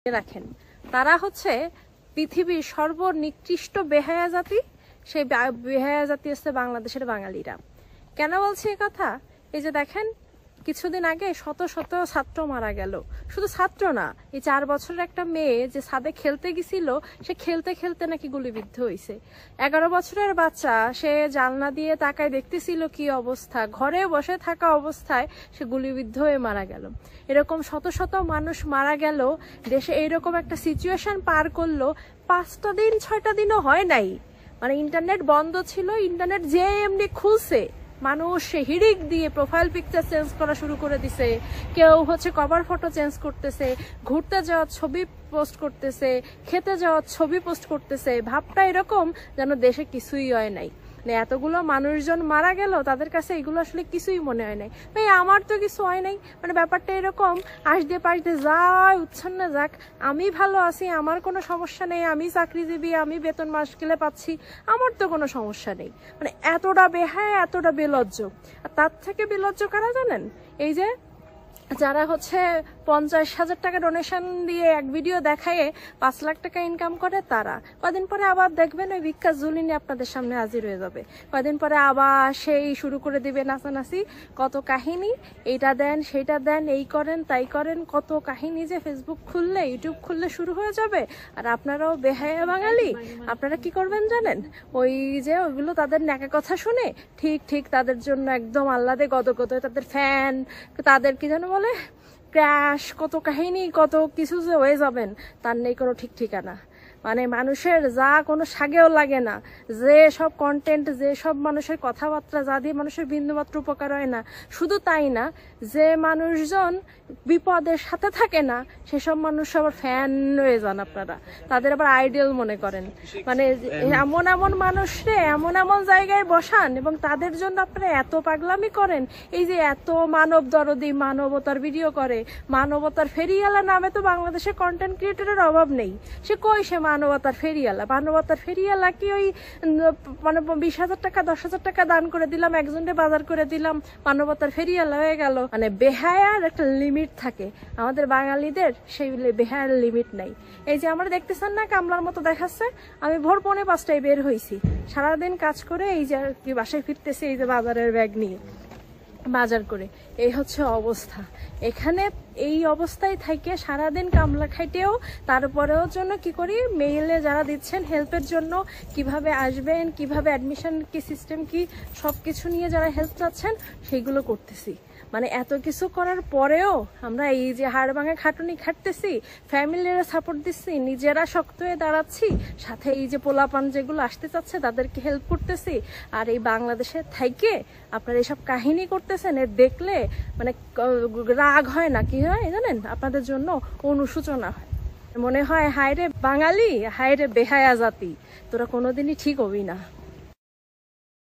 রাখেন। তারা হচ্ছে পৃথিবীর সর্বনিকৃষ্ট বেহায়া জাতি। সেই বেহায়া জাতি হচ্ছে বাংলাদেশের বাঙালিরা। কেন বলছি এ কথা? এই যে দেখেন, কিছুদিন আগে শত শত ছাত্র মারা গেল। শুধু ছাত্র না, এই 4 বছরের একটা মেয়ে যে ছাদে খেলতে গেছিল, সে খেলতে খেলতে নাকি গুলিবিদ্ধ হয়েছে। 11 বছরের বাচ্চা, সে জানলা দিয়ে তাকায় দেখতেছিল কি অবস্থা, ঘরে বসে থাকা অবস্থায় সে গুলিবিদ্ধ হয়ে মারা গেল। এরকম শত শত মানুষ মারা গেল, দেশে এইরকম একটা সিচুয়েশন পার করলো। 5টা দিন 6টা দিনও হয় নাই, মানে ইন্টারনেট বন্ধ ছিল, ইন্টারনেট যে এমনি খুলছে, মানুষ হিড়িক দিয়ে প্রোফাইল পিকচার চেঞ্জ করা শুরু করে দিছে, কেউ হচ্ছে কভার ফটো চেঞ্জ করতেছে, ঘুরতে যাওয়ার ছবি পোস্ট করতেছে, খেতে যাওয়ার ছবি পোস্ট করতেছে। ভাবটা এরকম যেন দেশে কিছুই হয় নাই। মানে এতগুলো মানুষজন মারা গেল, তাদের কাছে এগুলো আসলে কিছুই মনে হয় নাই। ভাই আমার তো কিছু হয় নাই, মানে ব্যাপারটা এরকম, আশ দিয়ে পাশ দিয়ে যায় উচ্ছন্ন যাক, আমি ভালো আছি, আমার কোনো সমস্যা নেই, আমি চাকরিজীবী, আমি বেতন মাস গেলে পাচ্ছি, আমার তো কোনো সমস্যা নেই। মানে এতটা বেহায়া, এতটা বেলজ্জ। আর তার থেকে বেলজ্জ কারা জানেন? এই যে যারা হচ্ছে 50,000 টাকা ডোনেশন দিয়ে এক ভিডিও দেখায় 5 লাখ টাকা ইনকাম করে, তারা কদিন পরে আবার দেখবেন ওই ভিক্ষা ঝুলি নিয়ে আপনাদের সামনে হাজির হয়ে যাবে। কদিন পরে আবার সেই শুরু করে দিবে নাচানাচি, কত কাহিনী, এইটা দেন সেইটা দেন, এই করেন তাই করেন, কত কাহিনী যে ফেসবুক খুললে ইউটিউব খুললে শুরু হয়ে যাবে। আর আপনারাও বেহায়া বাঙালি, আপনারা কি করবেন জানেন? ওই যে ওইগুলো তাদের ন্যাকা কথা শুনে ঠিক ঠিক তাদের জন্য একদম আহ্লাদে গদগদ হয়ে তাদের ফ্যান, তাদের কি যেন বলে ক্র্যাশ, কত কাহিনী, কত কিছু যে হয়ে যাবেন তার নেই কোনো ঠিক ঠিকানা। মানে মানুষের যা কোনো সাগেও লাগে না, যে সব কন্টেন্ট, যে সব মানুষের কথাবার্তা যা দিয়ে মানুষের বিন্দুমাত্র উপকার হয় না। শুধু তাই না, যে মানুষজন বিপদের সাথে থাকে না, সেসব মানুষ আবার ফ্যান হয়ে যান আপনারা, তাদের আবার আইডল মনে করেন। মানে এমন এমন মানুষরে এমন এমন জায়গায় বসান এবং তাদের জন্য আপনারা এত পাগলামি করেন। এই যে এত মানব দরদি, মানবতার ভিডিও করে, মানবতার ফেরিওয়ালা নামে তো বাংলাদেশে কন্টেন্ট ক্রিয়েটরের অভাব নেই। সে কই সে মানবতার ফেরিওয়ালা? মানবতার ফেরিওয়ালা কি ওই মানে 20,000 টাকা 10,000 টাকা দান করে দিলাম, একজনকে বাজার করে দিলাম, মানবতার ফেরিওয়ালা হয়ে গেল? মানে বেহায়ার একটা লিমিট থাকে, আমাদের বাঙালিদের সেই বেহায়ার লিমিট নাই। এই যে আমরা দেখতেছেন না, কামলার মতো দেখাচ্ছে। আমি ভোর 4:45টায় বের হয়েছি, সারাদিন কাজ করে এই যে বাসায় ফিরতেছি, এই যে বাজারের ব্যাগ নিয়ে বাজার করে। এই হচ্ছে অবস্থা এখানে। এই অবস্থায় থাকে সারাদিন কামলা খাইতেও, তারপরেও জন্য কি করি, মেইলে যারা দিচ্ছেন হেল্পের জন্য, কিভাবে আসবেন, কিভাবে অ্যাডমিশন কি সিস্টেম কি, সবকিছু নিয়ে যারা হেল্প চাচ্ছেন সেইগুলো করতেছি। মানে এত কিছু করার পরেও আমরা এই যে হাড় ভাঙা খাটুনি খাটতেছি, ফ্যামিলিরা সাপোর্ট দিচ্ছি, নিজেরা শক্ত হয়ে দাঁড়াচ্ছি, সাথে এই যে পোলাপান যেগুলো আসতে চাচ্ছে তাদেরকে হেল্প করতেছি। আর এই বাংলাদেশে থাইকে আপনারা এইসব কাহিনী করতেছেন, এর দেখলে মানে রাগ হয় না, কি হয় জানেন? আপনাদের জন্য অনুশোচনা হয়, মনে হয় হায় রে বাঙালি, হায় রে বেহায়া জাতি, তোরা কোনোদিনই ঠিক হবি না।